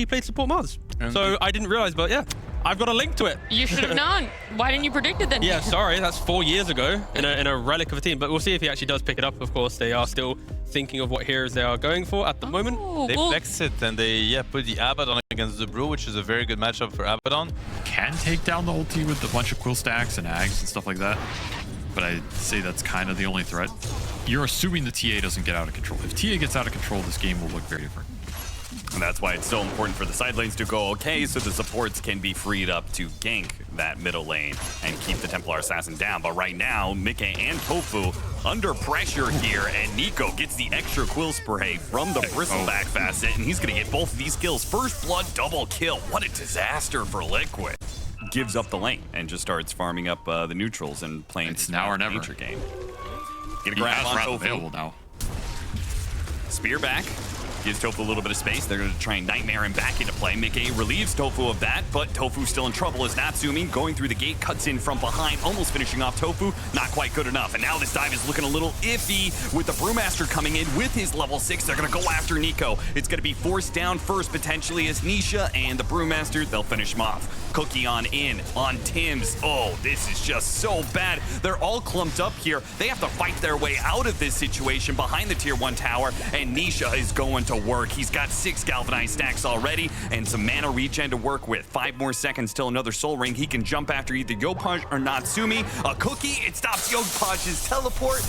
he played support Mars. So I didn't realize, but yeah, I've got a link to it. You should have known. Why didn't you predict it then? Yeah, sorry, that's 4 years ago in a relic of a team. But we'll see if he actually does pick it up. Of course, they are still thinking of what heroes they are going for at the moment. They flex it and they put the Abaddon against the Brew, which is a very good matchup for Abaddon. Can take down the ulti with a bunch of quill stacks and ags and stuff like that. But I'd say that's kind of the only threat. You're assuming the TA doesn't get out of control. If TA gets out of control, this game will look very different. And that's why it's so important for the side lanes to go okay, so the supports can be freed up to gank that middle lane and keep the Templar Assassin down. But right now, Mickey and Tofu under pressure here, and Nico gets the extra quill spray from the bristleback facet, and he's gonna get both of these kills. First blood double kill. What a disaster for Liquid. Gives up the lane and just starts farming up the neutrals and playing It's now or never game. Get a grab on Tofu. Available now. Spear back. Gives Tofu a little bit of space. They're going to try and nightmare him back into play. Mickey relieves Tofu of that, but Tofu's still in trouble as Natsumi going through the gate, cuts in from behind, almost finishing off Tofu. Not quite good enough. And now this dive is looking a little iffy with the Brewmaster coming in with his level 6. They're going to go after Nico. It's going to be forced down first, potentially, as Nisha and the Brewmaster, they'll finish him off. Cookie on in, on Tim's. Oh, this is just so bad. They're all clumped up here. They have to fight their way out of this situation behind the tier 1 tower, and Nisha is going to work. He's got 6 galvanized stacks already and some mana regen to work with. 5 more seconds till another soul ring. He can jump after either Yopaj or Natsumi. A cookie, it stops Yopaj's teleport.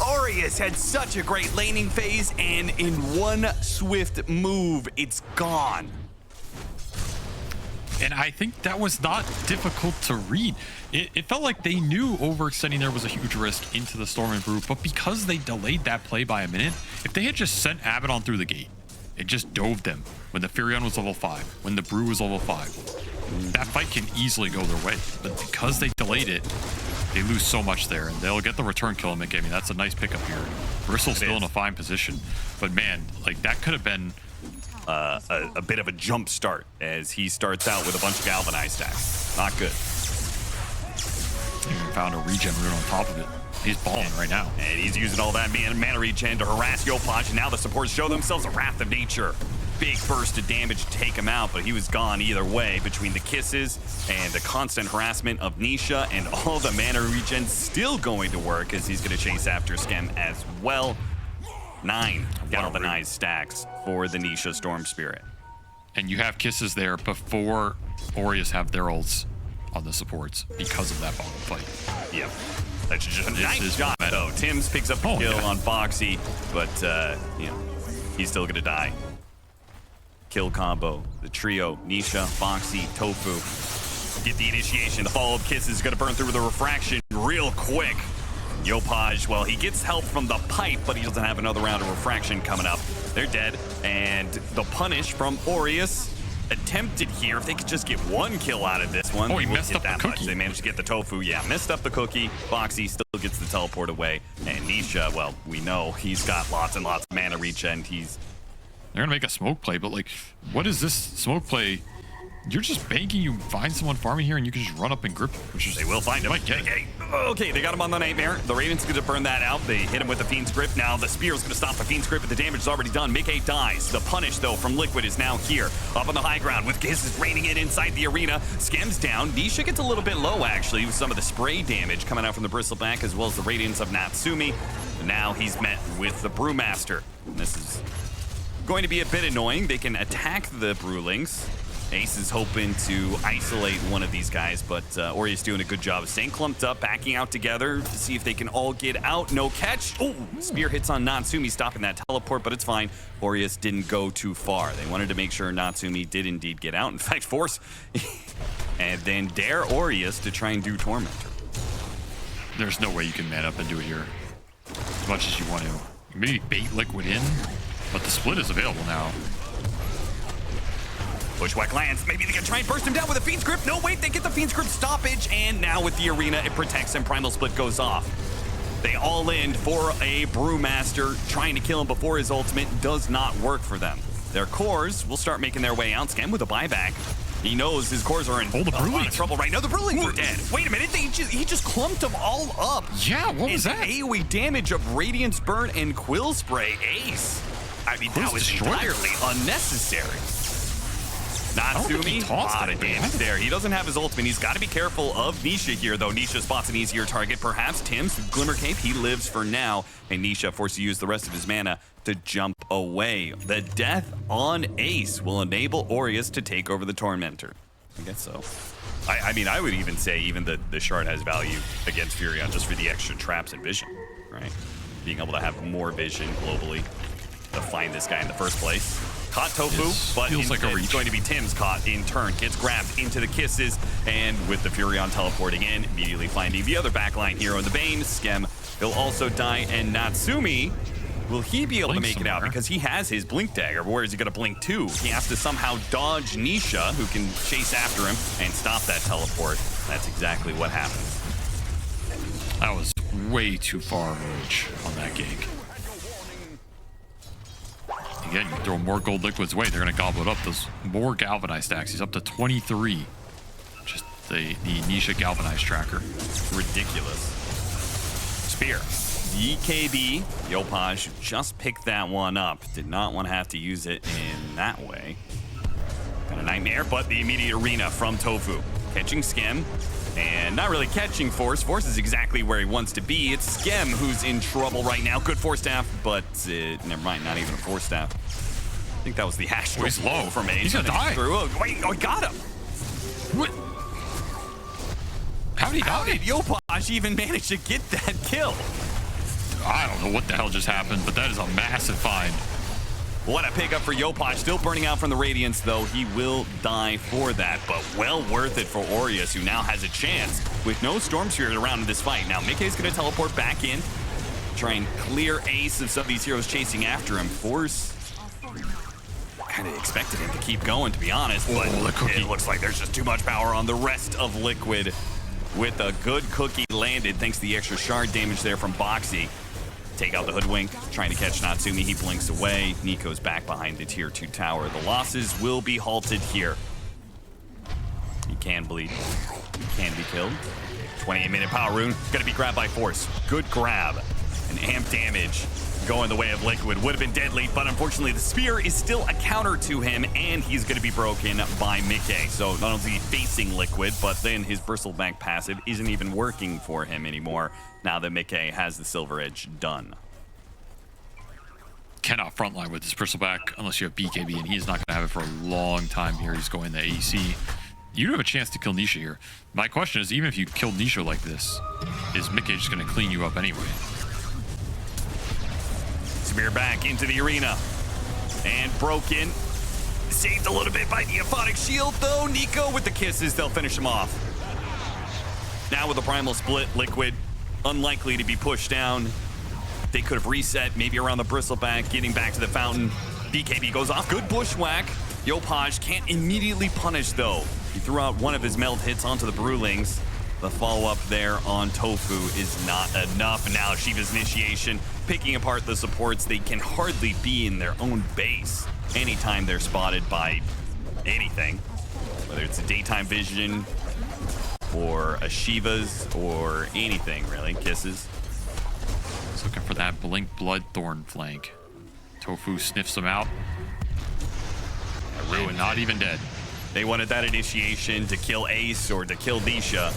Aureus had such a great laning phase, and in one swift move, it's gone. And I think that was not difficult to read. It felt like they knew overextending there was a huge risk into the Storm and Brew, but because they delayed that play by a minute, if they had just sent Abaddon through the gate, it just dove them when the Furion was level 5, when the Brew was level 5. That fight can easily go their way, but because they delayed it, they lose so much there, and they'll get the return kill in mid-game. I mean, that's a nice pickup here. Bristle's still in a fine position, but man, like that could have been a bit of a jump start as he starts out with a bunch of galvanized stacks. Not good. Even found a regen rune on top of it. He's balling right now. And he's using all that mana regen to harass Yopaj, and now the supports show themselves a Wrath of Nature. Big burst of damage to take him out, but he was gone either way between the kisses and the constant harassment of Nisha, and all the mana regen still going to work as he's going to chase after Skem as well. 9 galvanized stacks for the Nisha Storm Spirit. And you have kisses there before Aureus have their ults on the supports because of that bottom fight. Yep. That's just a nice shot, though. Tim's picks up the kill on Foxy, but, you know, he's still going to die. Kill combo. The trio, Nisha, Foxy, Tofu. Get the initiation. The follow-up kiss is going to burn through the refraction real quick. Yopaj, well, he gets help from the pipe, but he doesn't have another round of refraction coming up. They're dead. And the punish from Aureus attempted here. If they could just get 1 kill out of this one, he messed up the cookie. They managed to get the Tofu. Yeah, messed up the cookie. Foxy still gets the teleport away. And Nisha, well, we know he's got lots and lots of mana regen. They're going to make a smoke play, but like, what is this smoke play? You're just banking, you find someone farming here and you can just run up and grip it, which is... They will find him. Okay, they got him on the Nightmare. The Raven's going to burn that out. They hit him with the Fiend's Grip. Now the Spear's going to stop the Fiend's Grip, but the damage is already done. Mickey dies. The punish, though, from Liquid is now here. Up on the high ground with kisses raining in inside the arena. Skem's down. Nisha gets a little bit low, actually, with some of the spray damage coming out from the Bristleback, as well as the Radiance of Natsumi. And now he's met with the Brewmaster. And this is going to be a bit annoying. They can attack the Brewlings. Ace is hoping to isolate one of these guys, but Aureus doing a good job of staying clumped up, backing out together to see if they can all get out. No catch. Oh, Spear hits on Natsumi, stopping that teleport, but it's fine. Aureus didn't go too far. They wanted to make sure Natsumi did indeed get out. In fact, force and then dare Aureus to try and do Tormentor. There's no way you can man up and do it here as much as you want to. Maybe bait Liquid in, but the split is available now. Bushwhack lands. Maybe they can try and burst him down with a Fiend's Grip. No, wait, they get the Fiend's Grip stoppage, and now with the arena, it protects and Primal Split goes off. They all in for a Brewmaster. Trying to kill him before his ultimate does not work for them. Their cores will start making their way out. Skem with a buyback. He knows his cores are in a lot of trouble right now. The Brewlings are dead. Wait a minute, he just clumped them all up. Yeah, what was that? AoE damage of Radiance Burn and Quill Spray. Ace. I mean, that was entirely unnecessary. don't think he Natsumi, a tossed lot it, of but damage there. He doesn't have his ultimate. He's got to be careful of Nisha here, though. Nisha spots an easier target, perhaps. Tim's Glimmer Cape, he lives for now. And Nisha forced to use the rest of his mana to jump away. The death on Ace will enable Aureus to take over the Tormentor. I guess so. I mean, I would even say even the shard has value against Furion just for the extra traps and vision, right? Being able to have more vision globally to find this guy in the first place. Caught Tofu, but feels like a instead reach. it's going to be Tim's caught in turn. Gets grabbed into the kisses, and with the Furion teleporting in, immediately finding the other backline hero in the Bane, Skem will also die, and Natsumi, will he be able to make it out? Because he has his Blink Dagger, but where is he going to blink to? He has to somehow dodge Nisha, who can chase after him and stop that teleport. That's exactly what happens. That was way too far reach on that gank. Again, you throw more gold liquids away, they're going to gobble it up. Those more galvanized stacks. He's up to 23. Just the Nisha galvanized tracker. Ridiculous. Spear. EKB, Yopaj just picked that one up. Did not want to have to use it in that way. Got a Nightmare, but the immediate arena from Tofu. Catching Skem, and not really catching Force. Force is exactly where he wants to be. It's Skem who's in trouble right now. Good Force Staff, but never mind, not even a Force Staff. I think that was the Astral he's low. from Ace. He's gonna die. Oh, wait, oh, he got him. What? How did he How die? did Yopaj even manage to get that kill? I don't know what the hell just happened, but that is a massive find. What a pickup for Yopaj. Still burning out from the Radiance, though. He will die for that, but well worth it for Aureus, who now has a chance with no Storm Spirit around in this fight. Now, Mickey's going to teleport back in, try and clear Ace of some of these heroes chasing after him. Force kind of expected him to keep going, to be honest, but it looks like there's just too much power on the rest of Liquid. With a good cookie landed, thanks to the extra shard damage there from Boxy. Take out the Hoodwink, trying to catch Natsumi. He blinks away. Nico's back behind the tier 2 tower. The losses will be halted here. He can bleed. He can be killed. 28-minute power rune. Gonna be grabbed by Force. Good grab. And amp damage going the way of Liquid. Would have been deadly, but unfortunately the spear is still a counter to him, and he's gonna be broken by Mickey. So not only is he facing Liquid, but then his Bristleback passive isn't even working for him anymore now that Mickey has the Silver Edge done. Cannot frontline with this Bristleback unless you have BKB, and he's not going to have it for a long time here. He's going the AC. You do have a chance to kill Nisha here. My question is, even if you kill Nisha like this, is Mickey just going to clean you up anyway? Spear back into the arena. And broken. Saved a little bit by the Aphotic Shield, though. Nico with the kisses, they'll finish him off. Now with the Primal Split, Liquid unlikely to be pushed down. They could have reset, maybe around the Bristleback, getting back to the fountain. BKB goes off. Good bushwhack. Yopaj can't immediately punish, though. He threw out one of his meld hits onto the Brewlings. The follow-up there on Tofu is not enough. Now Shiva's initiation, picking apart the supports. They can hardly be in their own base anytime they're spotted by anything. Whether it's a daytime vision, or a Shiva's, or anything, really. Kisses. He's looking for that Blink Bloodthorn flank. Tofu sniffs him out. Ruin not even dead. They wanted that initiation to kill Ace or to kill Nisha.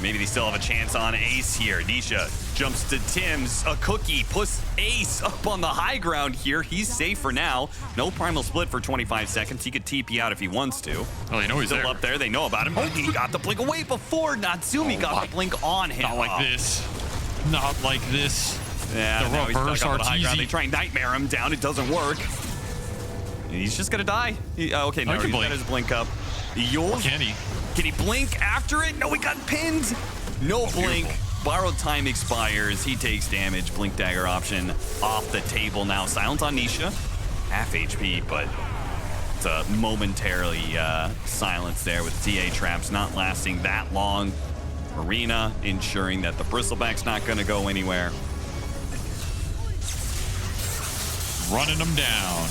Maybe they still have a chance on Ace here. Nisha jumps to Tim's. A cookie puts Ace up on the high ground here. He's safe for now. No Primal Split for 25 seconds. He could TP out if he wants to. Oh, they know he's still there. Up there. They know about him. Oh, he got the blink away before Natsumi got the blink on him. Not like this. Not like this. Yeah, the now he's reverse stuck up on the high ground. They Arteezy. try and Nightmare him down. It doesn't work. He's just gonna die. Okay, no, he's got his blink up. Yours. Can he? Can he blink after it? No, he got pinned. No blink. Borrowed time expires. He takes damage. Blink dagger option off the table now. Silence on Nisha. Half HP, but it's a momentarily silence there with TA traps not lasting that long. Arena ensuring that the Bristleback's not going to go anywhere. Running them down.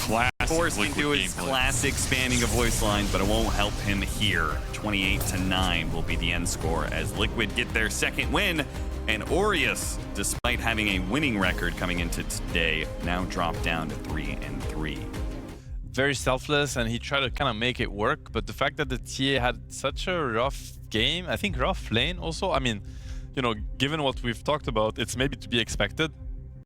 Classic Forced Liquid into his gameplay. classic spamming of voice lines, but it won't help him here. 28-9 will be the end score as Liquid get their second win, and Aureus, despite having a winning record coming into today, now dropped down to 3-3. very selfless and he tried to kind of make it work. But the fact that the TA had such a rough game, I think rough lane also, I mean, you know, given what we've talked about, it's maybe to be expected.